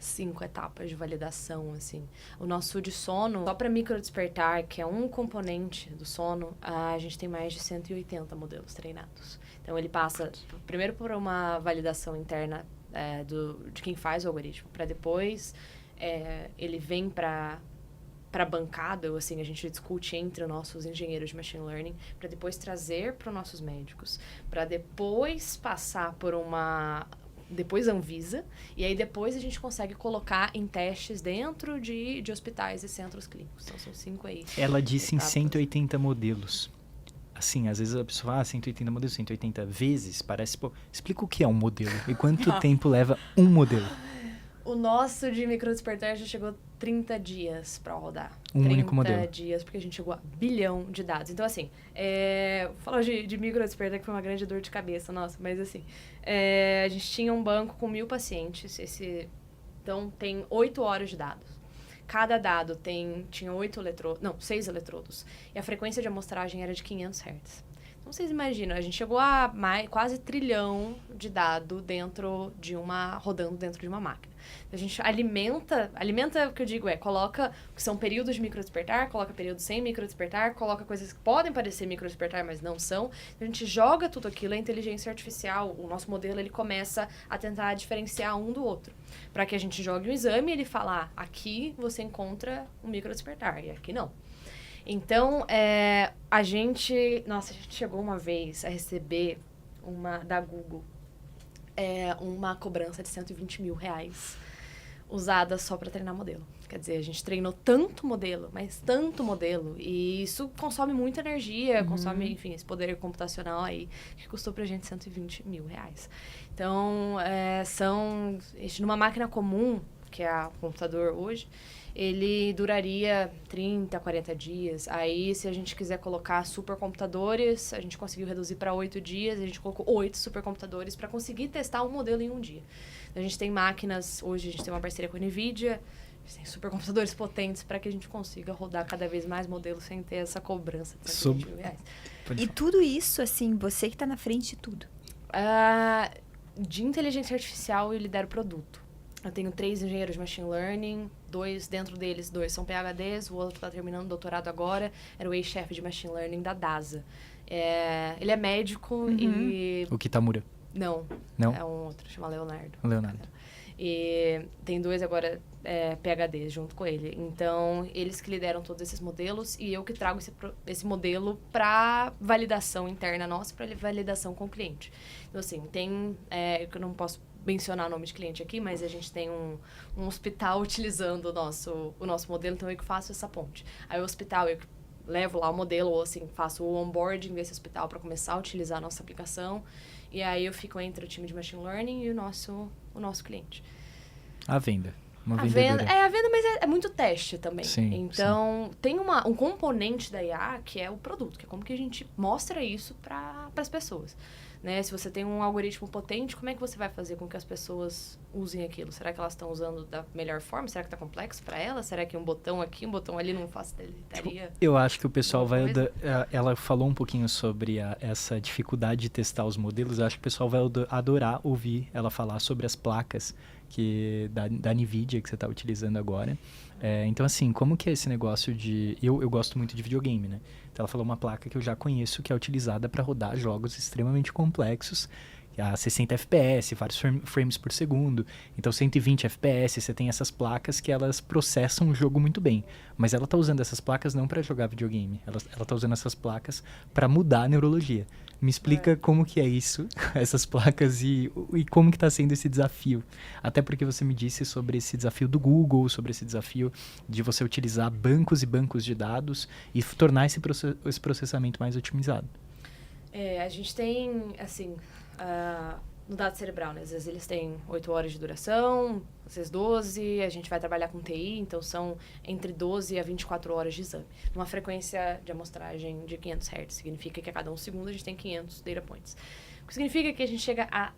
5 etapas de validação, assim. O nosso de sono, só para microdespertar, que é um componente do sono, a gente tem mais de 180 modelos treinados. Então, ele passa primeiro por uma validação interna de quem faz o algoritmo, para depois ele vem para bancada, assim, a gente discute entre os nossos engenheiros de machine learning, para depois trazer para os nossos médicos, para depois passar por depois Anvisa, e aí depois a gente consegue colocar em testes dentro de hospitais e centros clínicos. Então, são 5 aí. Ela disse em 180 modelos. Assim, às vezes a pessoa fala, 180 modelos, 180 vezes, parece... Pô, explica o que é um modelo e quanto tempo leva um modelo. O nosso de microdespertar já chegou 30 dias para rodar. Um único 30 modelo. dias, porque a gente chegou a bilhão de dados. Então, assim, falar de microdespertar, que foi uma grande dor de cabeça, nossa, mas assim, a gente tinha um banco com 1.000 pacientes, então tem 8 horas de dados. Cada dado tinha 6 eletrodos, e a frequência de amostragem era de 500 Hz. Então, vocês imaginam, a gente chegou a quase trilhão de dado rodando dentro de uma máquina. A gente alimenta o que eu digo coloca o que são períodos de microdespertar, coloca períodos sem microdespertar, coloca coisas que podem parecer microdespertar, mas não são. A gente joga tudo aquilo, a inteligência artificial, o nosso modelo, ele começa a tentar diferenciar um do outro. Para que a gente jogue um exame e ele fala, aqui você encontra um microdespertar, e aqui não. Então, a gente chegou uma vez a receber da Google uma cobrança de R$120 mil usada só para treinar modelo. Quer dizer, a gente treinou tanto modelo, mas tanto modelo, e isso consome muita energia, consome, enfim, esse poder computacional aí, que custou pra gente R$120 mil. Então, numa máquina comum, que é o computador hoje, ele duraria 30, 40 dias. Aí, se a gente quiser colocar supercomputadores, a gente conseguiu reduzir para 8 dias. A gente colocou 8 supercomputadores para conseguir testar um modelo em um dia. A gente tem máquinas, hoje a gente tem uma parceria com a NVIDIA, a gente tem supercomputadores potentes para que a gente consiga rodar cada vez mais modelos sem ter essa cobrança de R$120 mil. E tudo isso, assim, você que está na frente de tudo? De inteligência artificial, eu lidero produto. Eu tenho 3 engenheiros de machine learning, 2 dentro deles, 2 são PhDs, o outro está terminando o doutorado agora, era o ex-chefe de machine learning da DASA. Ele é médico e... O Kitamura. Não, é um outro, chama Leonardo. E tem 2 agora PhDs junto com ele. Então, eles que lideram todos esses modelos e eu que trago esse modelo para validação interna nossa, para validação com o cliente. Então, assim, eu não posso mencionar o nome de cliente aqui, mas a gente tem um hospital utilizando o nosso modelo, então eu que faço essa ponte. Aí o hospital, eu levo lá o modelo, ou assim, faço o onboarding desse hospital para começar a utilizar a nossa aplicação, e aí eu fico entre o time de machine learning e o nosso cliente. A venda. A venda, mas é muito teste também. Sim, então, tem um componente da IA que é o produto, que é como que a gente mostra isso para as pessoas. Né? Se você tem um algoritmo potente, como é que você vai fazer com que as pessoas usem aquilo? Será que elas estão usando da melhor forma? Será que está complexo para elas? Será que um botão aqui, um botão ali não facilitaria? Eu acho que o pessoal ela falou um pouquinho sobre essa dificuldade de testar os modelos. Eu acho que o pessoal vai adorar ouvir ela falar sobre as placas da NVIDIA que você está utilizando agora. Então, assim, como que é esse negócio de... Eu gosto muito de videogame, né? Então, ela falou uma placa que eu já conheço, que é utilizada para rodar jogos extremamente complexos, a 60 FPS, vários frames por segundo. Então, 120 FPS, você tem essas placas que elas processam o jogo muito bem. Mas ela está usando essas placas não para jogar videogame. Ela está usando essas placas para mudar a neurologia. Me explica como que é isso, essas placas, e como que está sendo esse desafio. Até porque você me disse sobre esse desafio do Google, sobre esse desafio de você utilizar bancos e bancos de dados e tornar esse processamento mais otimizado. A gente tem, assim, no dado cerebral, né? Às vezes eles têm 8 horas de duração, às vezes 12, a gente vai trabalhar com TI, então são entre 12 a 24 horas de exame. Uma frequência de amostragem de 500 Hz, significa que a cada 1 segundo a gente tem 500 data points. O que significa que a gente chega a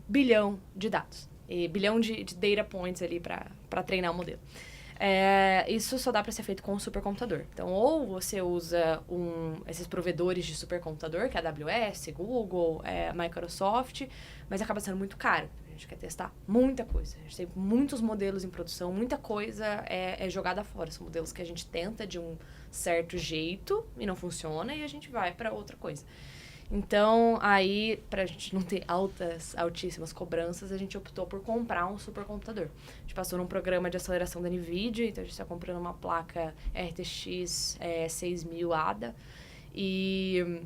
bilhão de dados, e bilhão de data points ali para treinar o modelo. Isso só dá para ser feito com um supercomputador. Então, ou você usa esses provedores de supercomputador, que é a AWS, Google, Microsoft, mas acaba sendo muito caro. A gente quer testar muita coisa. A gente tem muitos modelos em produção, muita coisa é jogada fora. São modelos que a gente tenta de um certo jeito e não funciona, e a gente vai para outra coisa. Então, aí, pra gente não ter altíssimas cobranças, a gente optou por comprar um supercomputador. A gente passou num programa de aceleração da NVIDIA, então a gente está comprando uma placa RTX 6000 ADA, e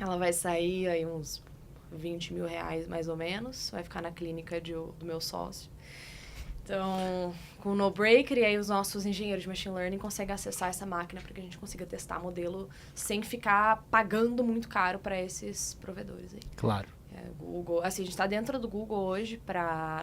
ela vai sair aí uns R$20 mil mais ou menos, vai ficar na clínica do meu sócio. Então, com o NoBreaker, e aí os nossos engenheiros de machine learning conseguem acessar essa máquina para que a gente consiga testar modelo sem ficar pagando muito caro para esses provedores aí. Claro. Google, assim, a gente está dentro do Google hoje,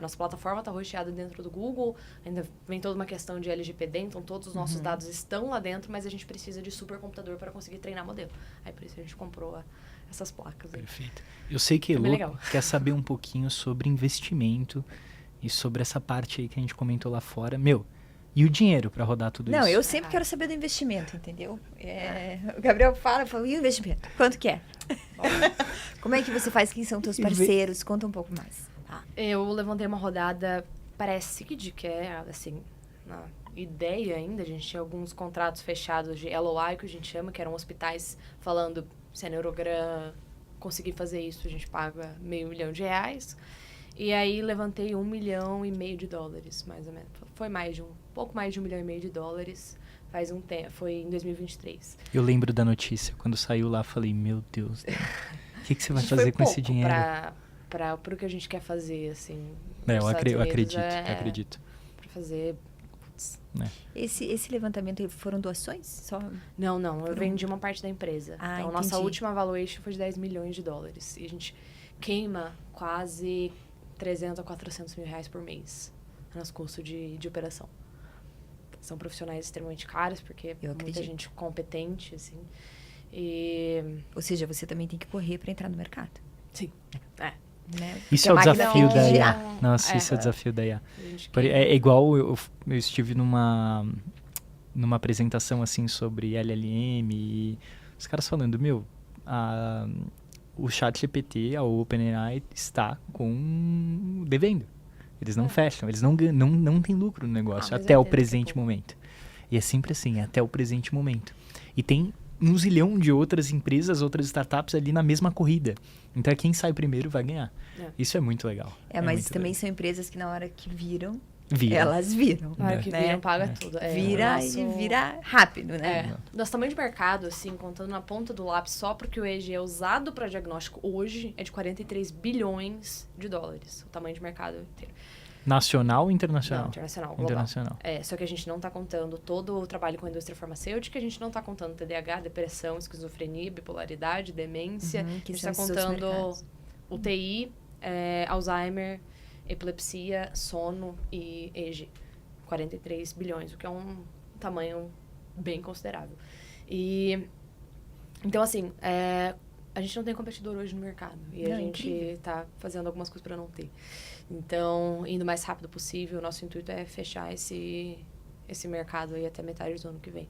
nossa plataforma está hosteada dentro do Google, ainda vem toda uma questão de LGPD, então todos os nossos dados estão lá dentro, mas a gente precisa de supercomputador para conseguir treinar modelo. Aí por isso a gente comprou essas placas. Perfeito. Eu sei que Elô quer saber um pouquinho sobre investimento e sobre essa parte aí que a gente comentou lá fora. E o dinheiro para rodar tudo isso? Não, eu sempre quero saber do investimento, entendeu? O Gabriel fala, e o investimento? Quanto que é? Como é que você faz? Quem são teus parceiros? Conta um pouco mais. Eu levantei uma rodada pré-seed, que é, assim, na ideia ainda. A gente tinha alguns contratos fechados de LOI, que a gente chama, que eram hospitais falando, se a Neurogram conseguir fazer isso, a gente paga $500 mil. E aí levantei $1,5 milhão de dólares, mais ou menos. Foi pouco mais de $1,5 milhão. Faz um tempo, foi em 2023. Eu lembro da notícia, quando saiu lá, falei, meu Deus, o que você vai fazer com esse dinheiro? Para o que a gente quer fazer, assim. Eu acredito. Para fazer... Esse levantamento foram doações? Só? Não, eu vendi uma parte da empresa. Então, entendi. Nossa última valuation foi de $10 milhões. E a gente queima quase 300 a 400 mil reais por mês nos custos de operação. São profissionais extremamente caros, porque muita gente competente, assim. Ou seja, você também tem que correr para entrar no mercado. Sim, Né? Isso é o desafio da IA. Nossa, isso é o desafio da IA. É igual eu estive numa apresentação assim sobre LLM e os caras falando, o ChatGPT, a OpenAI está devendo. Eles não fecham, eles não têm lucro no negócio até o presente momento. E é sempre assim, até o presente momento. E tem um zilhão de outras empresas, outras startups ali na mesma corrida. Então, quem sai primeiro vai ganhar. Isso é muito legal. Mas também são empresas que na hora que viram. Elas viram. Na hora que viram, paga tudo. Vira rápido, né? Nosso tamanho de mercado, assim, contando na ponta do lápis, só porque o EEG é usado para diagnóstico hoje, é de $43 bilhões. O tamanho de mercado inteiro. Nacional ou internacional? Não, internacional, global. Internacional. Só que a gente não está contando todo o trabalho com a indústria farmacêutica, a gente não está contando TDAH, depressão, esquizofrenia, bipolaridade, demência. A gente está contando UTI, Alzheimer, epilepsia, sono e EG. 43 bilhões, o que é um tamanho bem considerável. Então, assim, a gente não tem competidor hoje no mercado. E a gente está fazendo algumas coisas para não ter. Então, indo o mais rápido possível, o nosso intuito é fechar esse mercado aí até metade do ano que vem.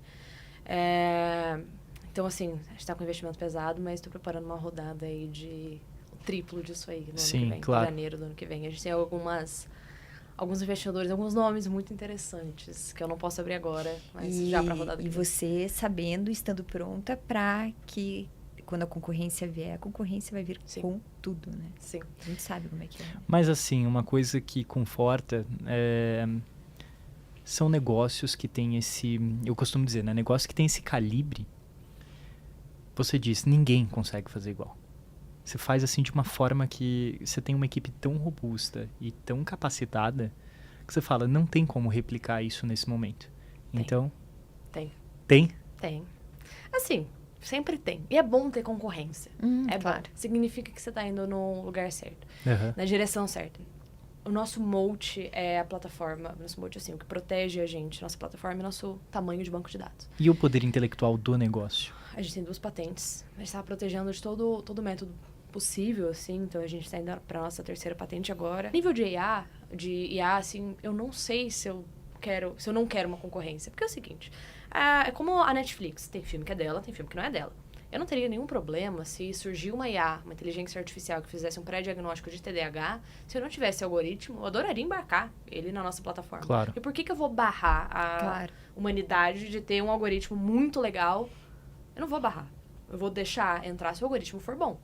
Então, assim, a gente está com investimento pesado, mas estou preparando uma rodada aí de o triplo disso aí no ano que vem, claro. em janeiro do ano que vem. A gente tem alguns investidores, alguns nomes muito interessantes, que eu não posso abrir agora, mas já para a rodada que vem. E você sabendo, estando pronta para que... Quando a concorrência vier, a concorrência vai vir com tudo, né? Sim. A gente sabe como é que é. Mas, assim, uma coisa que conforta são negócios que têm esse... Eu costumo dizer, né? Negócio que tem esse calibre. Você diz, ninguém consegue fazer igual. Você faz, assim, de uma forma que você tem uma equipe tão robusta e tão capacitada que você fala, não tem como replicar isso nesse momento. Então... Tem? Tem. Assim... Sempre tem. E é bom ter concorrência. Claro. Bom. Significa que você está indo no lugar certo. Uhum. Na direção certa. O nosso moat é a plataforma. O nosso moat, assim, o que protege a gente. Nossa plataforma é nosso tamanho de banco de dados. E o poder intelectual do negócio? A gente tem 2 patentes. A gente está protegendo de todo método possível, assim. Então, a gente está indo para a nossa 3ª patente agora. Nível de IA, assim, eu não sei se eu não quero uma concorrência. Porque é o seguinte... é como a Netflix. Tem filme que é dela, tem filme que não é dela. Eu não teria nenhum problema se surgir uma IA, uma inteligência artificial, que fizesse um pré-diagnóstico de TDAH. Se eu não tivesse algoritmo, eu adoraria embarcar ele na nossa plataforma. Claro. E por que eu vou barrar a humanidade de ter um algoritmo muito legal? Eu não vou barrar. Eu vou deixar entrar se o algoritmo for bom.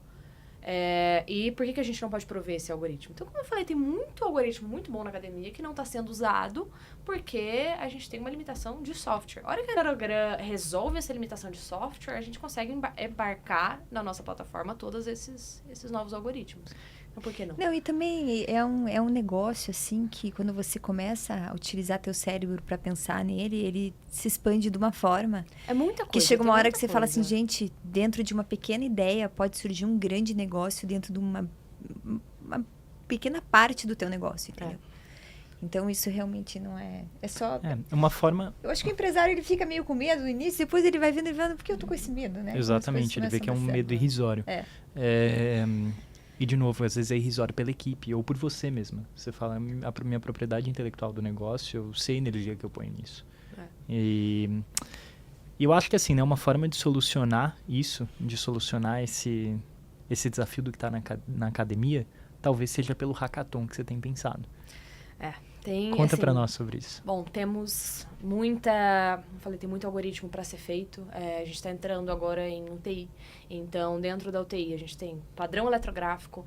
E por que a gente não pode prover esse algoritmo? Então, como eu falei, tem muito algoritmo muito bom na academia que não está sendo usado porque a gente tem uma limitação de software. A hora que a Neurogram resolve essa limitação de software, a gente consegue embarcar na nossa plataforma todos esses novos algoritmos. Então, por que não? Não, e também é um negócio, assim, que quando você começa a utilizar teu cérebro para pensar nele, ele se expande de uma forma... É muita coisa. Que chega uma hora que você fala assim, gente, dentro de uma pequena ideia pode surgir um grande negócio dentro de uma uma pequena parte do teu negócio, entendeu? Então, isso realmente não é... É só... uma forma... Eu acho que o empresário, ele fica meio com medo no início, depois ele vai vendo, por que eu tô com esse medo, né? Exatamente, ele vê que é um medo irrisório. E, de novo, às vezes é irrisório pela equipe ou por você mesma. Você fala, a minha propriedade intelectual do negócio, eu sei a energia que eu ponho nisso. E eu acho que, assim, né, uma forma de solucionar isso, de solucionar esse desafio do que está na academia, talvez seja pelo hackathon que você tem pensado. Conta assim, para nós sobre isso. Bom, temos tem muito algoritmo para ser feito. A gente está entrando agora em UTI. Então, dentro da UTI, a gente tem padrão eletrográfico,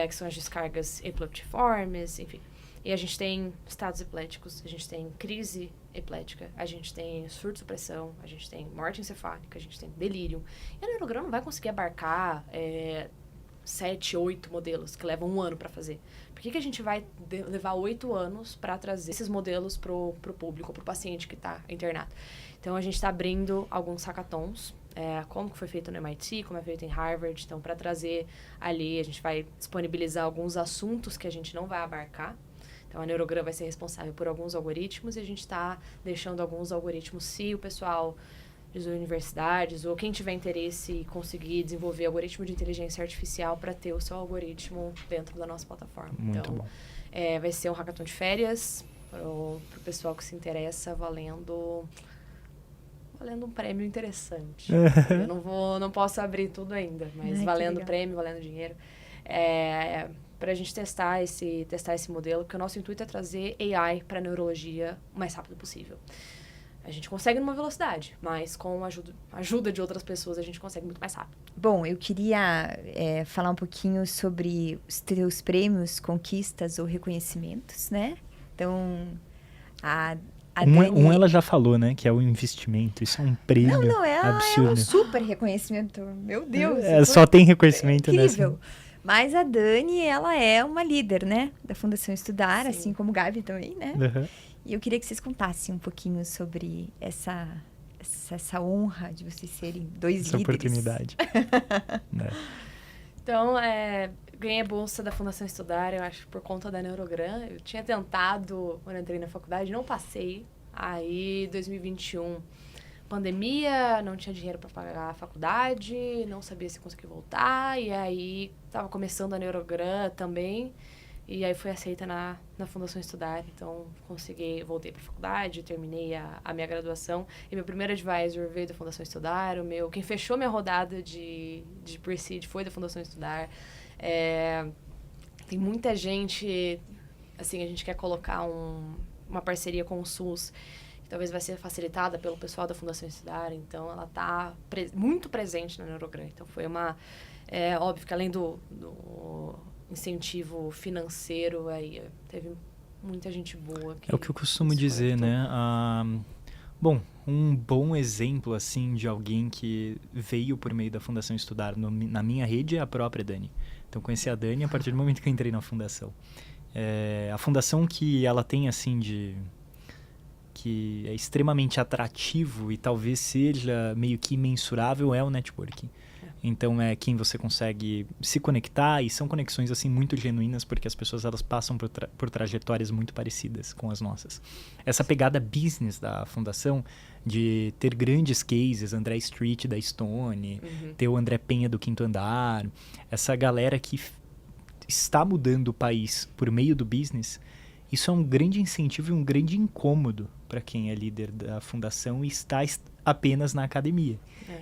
que são as descargas epileptiformes, enfim. E a gente tem estados epiléticos, a gente tem crise epilética, a gente tem surto-supressão, a gente tem morte encefálica, a gente tem delírio. E a neurograma não vai conseguir abarcar 7, 8 modelos que levam 1 ano para fazer. Por que a gente vai levar 8 anos para trazer esses modelos pro público, pro paciente que está internado? Então, a gente está abrindo alguns hackathons, como que foi feito no MIT, como é feito em Harvard. Então, para trazer ali, a gente vai disponibilizar alguns assuntos que a gente não vai abarcar. Então, a Neurogram vai ser responsável por alguns algoritmos e a gente está deixando alguns algoritmos, se o pessoal das universidades ou quem tiver interesse e conseguir desenvolver algoritmo de inteligência artificial para ter o seu algoritmo dentro da nossa plataforma. Muito bom. Vai ser um hackathon de férias para o pessoal que se interessa, valendo um prêmio interessante. Eu não posso abrir tudo ainda, mas valendo prêmio, valendo dinheiro. Para a gente testar esse modelo, porque o nosso intuito é trazer AI para a neurologia o mais rápido possível. A gente consegue numa velocidade, mas com a ajuda de outras pessoas a gente consegue muito mais rápido. Bom, eu queria falar um pouquinho sobre os teus prêmios, conquistas ou reconhecimentos, né? Então, a Dani... ela já falou, né? Que é o investimento. Isso é um prêmio absurdo. É um super reconhecimento. Meu Deus. Só tem reconhecimento incrível. nessa. Mas a Dani, ela é uma líder, né? Da Fundação Estudar, Sim. assim como o Gabi também, né? Uhum. E eu queria que vocês contassem um pouquinho sobre essa honra de vocês serem 2 líderes. Essa oportunidade. Então, ganhei a bolsa da Fundação Estudar, eu acho, por conta da Neurogram. Eu tinha tentado, quando entrei na faculdade, não passei. Aí, 2021, pandemia, não tinha dinheiro para pagar a faculdade, não sabia se conseguia voltar. E aí, estava começando a Neurogram também. E aí fui aceita na Fundação Estudar, então voltei para a faculdade, terminei a minha graduação. E meu primeiro advisor veio da Fundação Estudar, quem fechou minha rodada de Pre-Seed foi da Fundação Estudar. Tem muita gente, assim, a gente quer colocar uma parceria com o SUS, que talvez vai ser facilitada pelo pessoal da Fundação Estudar, então ela está muito presente na Neurogram. Então foi óbvio que além do incentivo financeiro, aí teve muita gente boa. É o que eu costumo dizer, né? Bom, um bom exemplo, assim, de alguém que veio por meio da Fundação Estudar na minha rede é a própria Dani. Então, conheci a Dani a partir do momento que eu entrei na Fundação. A Fundação que ela tem, assim, que é extremamente atrativo e talvez seja meio que imensurável é o networking. Então, é quem você consegue se conectar, e são conexões, assim, muito genuínas, porque as pessoas, elas passam por trajetórias muito parecidas com as nossas. Essa pegada business da Fundação, de ter grandes cases, André Street da Stone, ter o André Penha do Quinto Andar, essa galera que está mudando o país por meio do business, isso é um grande incentivo e um grande incômodo para quem é líder da Fundação e está apenas na academia.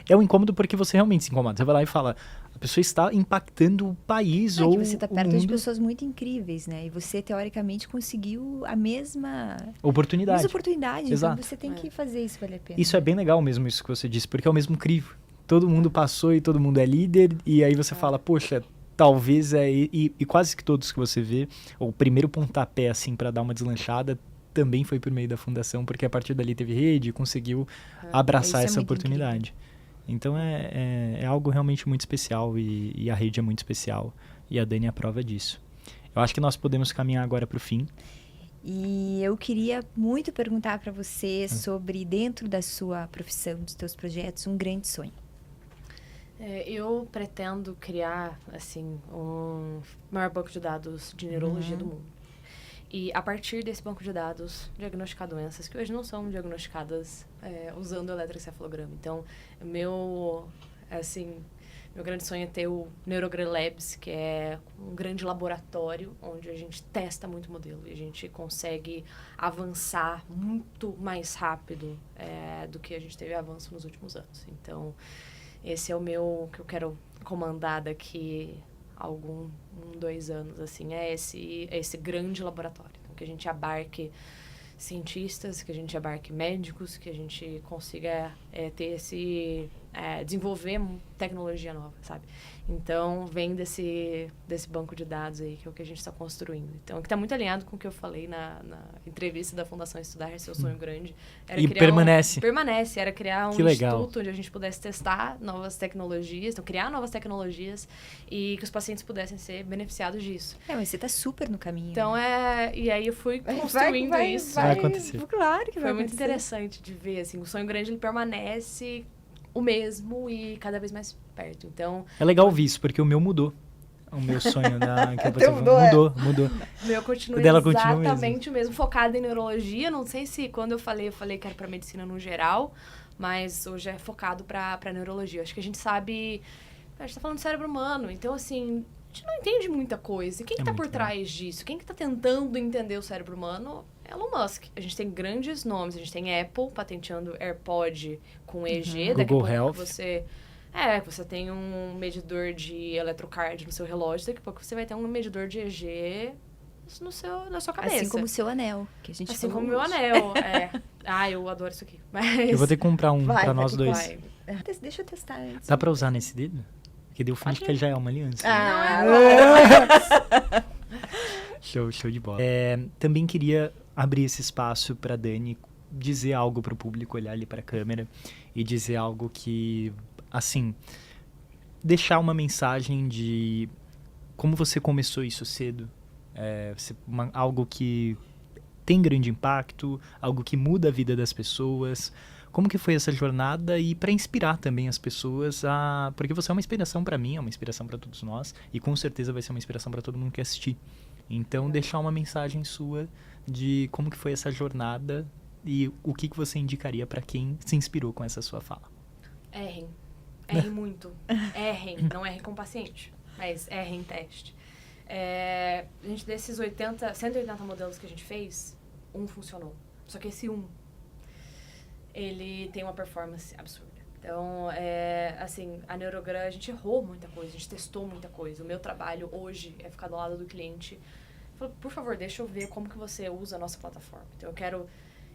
É um incômodo porque você realmente se incomoda. Você vai lá e fala, a pessoa está impactando o país ou você está perto o mundo. De pessoas muito incríveis, né? E você, teoricamente, conseguiu a mesma oportunidade. Exato. Então, você tem que fazer isso valer a pena. Isso é bem legal mesmo, isso que você disse, porque é o mesmo crivo. Todo mundo passou e todo mundo é líder, e aí você fala, poxa, talvez e quase que todos que você vê, o primeiro pontapé, assim, para dar uma deslanchada, também foi por meio da Fundação, porque a partir dali teve rede e conseguiu abraçar essa oportunidade. Incrível. Então, é algo realmente muito especial e a rede é muito especial. E a Dani é a prova disso. Eu acho que nós podemos caminhar agora para o fim. E eu queria muito perguntar para você sobre, dentro da sua profissão, dos teus projetos, um grande sonho. Eu pretendo criar, assim, um maior banco de dados de neurologia do mundo. E, a partir desse banco de dados, diagnosticar doenças que hoje não são diagnosticadas usando o eletroencefalograma. Então, meu grande sonho é ter o Neurogram Labs, que é um grande laboratório onde a gente testa muito modelo e a gente consegue avançar muito mais rápido do que a gente teve avanço nos últimos anos. Então, esse é o meu que eu quero comandar daqui a 2 anos, assim, é esse grande laboratório. Então, que a gente abarque cientistas, que a gente abarque médicos, que a gente consiga desenvolver tecnologia nova, sabe? Então, vem desse banco de dados aí, que é o que a gente está construindo. Então, que está muito alinhado com o que eu falei na entrevista da Fundação Estudar Seu Sonho Grande. E permanece. Permanece. Era criar um instituto onde a gente pudesse testar novas tecnologias, então criar novas tecnologias e que os pacientes pudessem ser beneficiados disso. Mas você está super no caminho. Então, e aí eu fui construindo isso. Vai acontecer. Claro que vai Foi muito acontecer. interessante de ver, assim, o Sonho Grande, ele permanece o mesmo e cada vez mais perto. Então, É legal ouvir isso, porque o meu mudou. O meu sonho que eu Teu mudou. o meu continua O dela continua exatamente o mesmo, focado em neurologia. Não sei se quando eu falei que era para medicina no geral, mas hoje é focado para neurologia. Acho que a gente sabe, a gente tá falando do cérebro humano, então assim, a gente não entende muita coisa. E quem que tá por trás disso? Quem que tá tentando entender o cérebro humano? É Elon Musk. A gente tem grandes nomes. A gente tem Apple patenteando AirPod com EG. Google Health. Você tem um medidor de eletrocardio no seu relógio. Daqui a pouco você vai ter um medidor de EG na sua cabeça. Assim como o seu anel, que a gente Assim falou como o meu hoje. anel. Eu adoro isso aqui. Mas... Eu vou ter que comprar um pra nós dois. Vai. Deixa eu testar antes. Dá pra usar nesse dedo? Porque deu finge que já é uma aliança. Show de bola. Também queria abrir esse espaço pra Dani dizer algo pro público, olhar ali pra câmera e dizer algo que, assim, deixar uma mensagem de como você começou isso cedo. Algo que tem grande impacto, algo que muda a vida das pessoas. Como que foi essa jornada e para inspirar também as pessoas porque você é uma inspiração para mim, é uma inspiração para todos nós e com certeza vai ser uma inspiração para todo mundo que assistir. Então, deixar uma mensagem sua de como que foi essa jornada e o que você indicaria para quem se inspirou com essa sua fala. Errem muito. Errem, não errem com o paciente, mas errem em teste. A gente, desses 180 modelos que a gente fez, um funcionou. Só que esse ele tem uma performance absurda. Então, a Neurogram, a gente errou muita coisa, a gente testou muita coisa. O meu trabalho hoje é ficar do lado do cliente. Falei, por favor, deixa eu ver como que você usa a nossa plataforma. Então,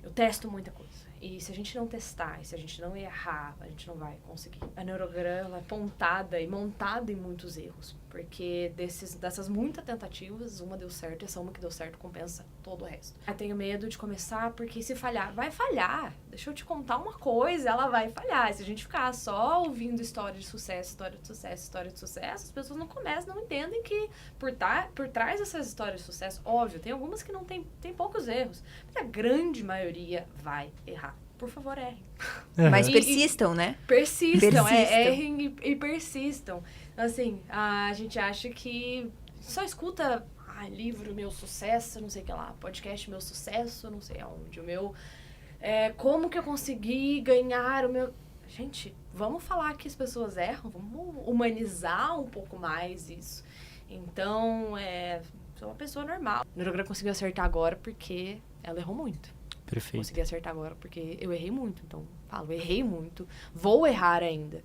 eu testo muita coisa. E se a gente não testar, e se a gente não errar, a gente não vai conseguir. A Neurogram, ela é pontada e montada em muitos erros. Porque dessas muitas tentativas, uma deu certo, essa uma que deu certo compensa todo o resto. Eu tenho medo de começar, porque se falhar, vai falhar. Deixa eu te contar uma coisa, ela vai falhar. Se a gente ficar só ouvindo história de sucesso, as pessoas não começam, não entendem que por trás dessas histórias de sucesso, óbvio, tem algumas que não tem poucos erros, mas a grande maioria vai errar. Por favor, errem. Mas persistam, né? Persistam. Errem e persistam. Assim, a gente acha que só escuta livro Meu Sucesso, não sei o que lá, podcast Meu Sucesso, não sei aonde, o meu... como que eu consegui ganhar o meu... Gente, vamos falar que as pessoas erram, vamos humanizar um pouco mais isso. Então, sou uma pessoa normal. A Neurogram conseguiu acertar agora porque ela errou muito. Perfeito. Consegui acertar agora porque eu errei muito. Então, errei muito, vou errar ainda.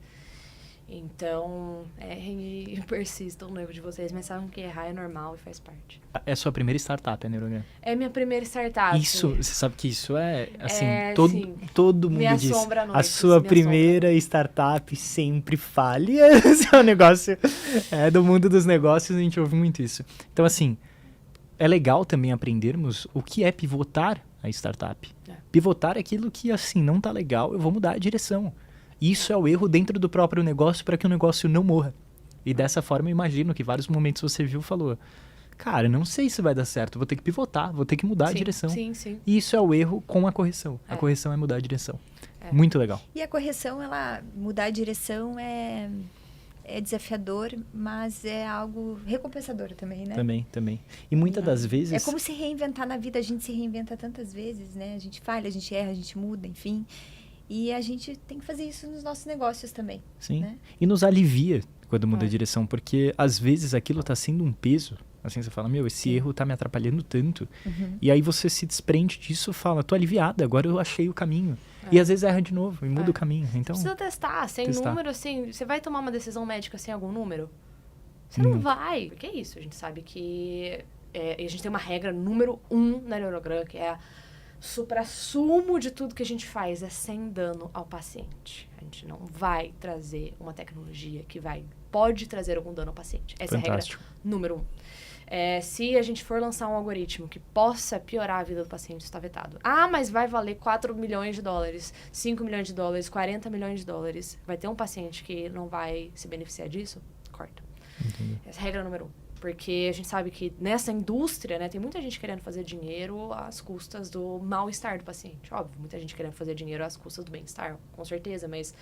Então, errem e persistam no erro de vocês, mas sabem que errar é normal e faz parte. É sua primeira startup, Neurogram? É minha primeira startup. Isso, você sabe que isso assim, sim. todo mundo Me diz. assombra à noite, A sua primeira startup sempre falha. Esse é um negócio do mundo dos negócios, a gente ouve muito isso. Então, assim, é legal também aprendermos o que é pivotar a startup. Pivotar é aquilo que, assim, não tá legal, eu vou mudar a direção. Isso é o erro dentro do próprio negócio para que o negócio não morra. E dessa forma, eu imagino que vários momentos você viu e falou, cara, não sei se vai dar certo, vou ter que pivotar, vou ter que mudar a direção. Sim. E isso é o erro com a correção. A correção é mudar a direção. Muito legal. E a correção, mudar a direção é desafiador, mas é algo recompensador também, né? Também. E muitas das vezes... É como se reinventar na vida, a gente se reinventa tantas vezes, né? A gente falha, a gente erra, a gente muda, enfim. E a gente tem que fazer isso nos nossos negócios também. Sim, né? E nos alivia quando muda a direção, porque às vezes aquilo tá sendo um peso. Assim, você fala, esse erro tá me atrapalhando tanto. E aí você se desprende disso e fala, tô aliviada, agora eu achei o caminho. E às vezes erra de novo e muda o caminho. Então, precisa testar. Sem número, assim, você vai tomar uma decisão médica sem algum número? Você não vai. Porque é isso, a gente sabe que... a gente tem uma regra número 1 na Neurogram, que é suprassumo de tudo que a gente faz, é sem dano ao paciente. A gente não vai trazer uma tecnologia que pode trazer algum dano ao paciente. Essa fantástico. É a regra número 1. Se a gente for lançar um algoritmo que possa piorar a vida do paciente, está vetado. Mas vai valer 4 milhões de dólares, 5 milhões de dólares, 40 milhões de dólares. Vai ter um paciente que não vai se beneficiar disso? Corta. Entendi. Essa é a regra número 1. Porque a gente sabe que nessa indústria, né, tem muita gente querendo fazer dinheiro às custas do mal-estar do paciente. Óbvio, muita gente querendo fazer dinheiro às custas do bem-estar, com certeza. Mas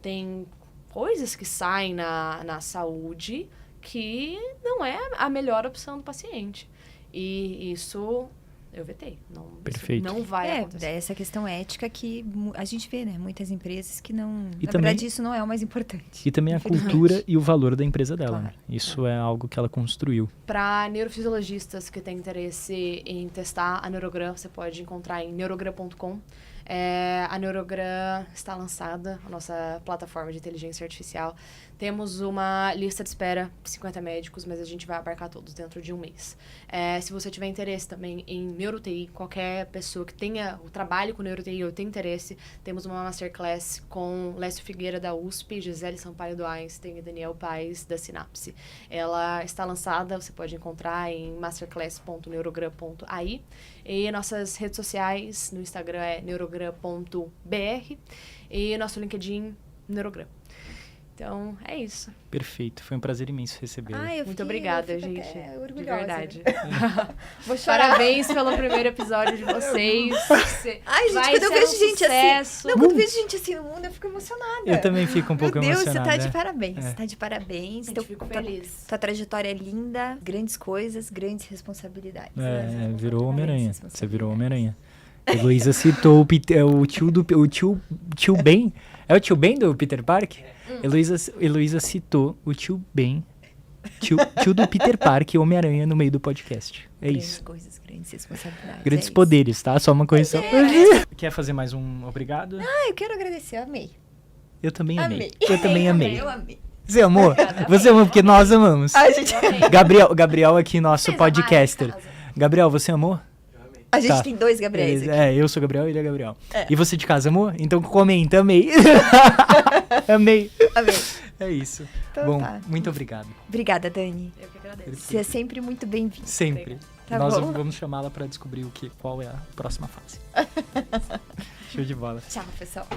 tem coisas que saem na saúde que não é a melhor opção do paciente. E isso eu vetei. Perfeito. Não vai acontecer. É essa questão ética que a gente vê, né? Muitas empresas que não... E na também, verdade, isso não é o mais importante. E também a cultura e o valor da empresa dela. Claro. Né? Isso é algo que ela construiu. Para neurofisiologistas que têm interesse em testar a Neurogram, você pode encontrar em neurogram.com. A Neurogram está lançada, a nossa plataforma de inteligência artificial. Temos uma lista de espera de 50 médicos, mas a gente vai abarcar todos dentro de um mês. Se você tiver interesse também em NeuroTI, qualquer pessoa que trabalhe com NeuroTI ou tenha interesse, temos uma Masterclass com Lécio Figueira da USP, Gisele Sampaio do Einstein e Daniel Paes da Sinapse. Ela está lançada, você pode encontrar em masterclass.neurogram.ai. E nossas redes sociais, no Instagram é neurogram.br e nosso LinkedIn, Neurogram. Então, é isso. Perfeito. Foi um prazer imenso recebê-lo. Muito obrigada, gente. Orgulhosa. De verdade. Vou chorar. Parabéns pelo primeiro episódio de vocês. Ai, gente, vai quando eu ser vejo um gente sucesso. assim... Não, quando eu vejo gente assim no mundo, eu fico emocionada. Eu também fico um pouco Meu Deus, emocionado. você tá de parabéns. Você tá de parabéns. Eu fico feliz. Tua trajetória é linda, grandes coisas, grandes responsabilidades. Virou Homem-Aranha. Você virou Homem-Aranha. Heloísa citou o tio Ben. É o tio Ben do Peter Parker? Heloísa citou o tio Ben, tio do Peter Parker, Homem-Aranha, no meio do podcast. Grandes coisas, grandes responsabilidades. Grandes poderes, tá? Só uma correção. Quer fazer mais um obrigado? Eu quero agradecer, eu amei. Eu também amei. Amei. Eu também amei. Eu amei. Você amou? Você amou porque nós amamos. A gente... Gabriel aqui, nosso podcaster. Gabriel, você amou? A gente tem 2 Gabriéis aqui. Eu sou Gabriel e ele é Gabriel. E você de casa, amor? Então comenta, amei. Amei. É isso. Então, bom, tá. muito obrigado. Obrigada, Dani. Eu que agradeço. Você é sempre muito bem-vindo. Sempre. Tá Nós bom. vamos chamá-la para descobrir qual é a próxima fase. Show de bola. Tchau, pessoal.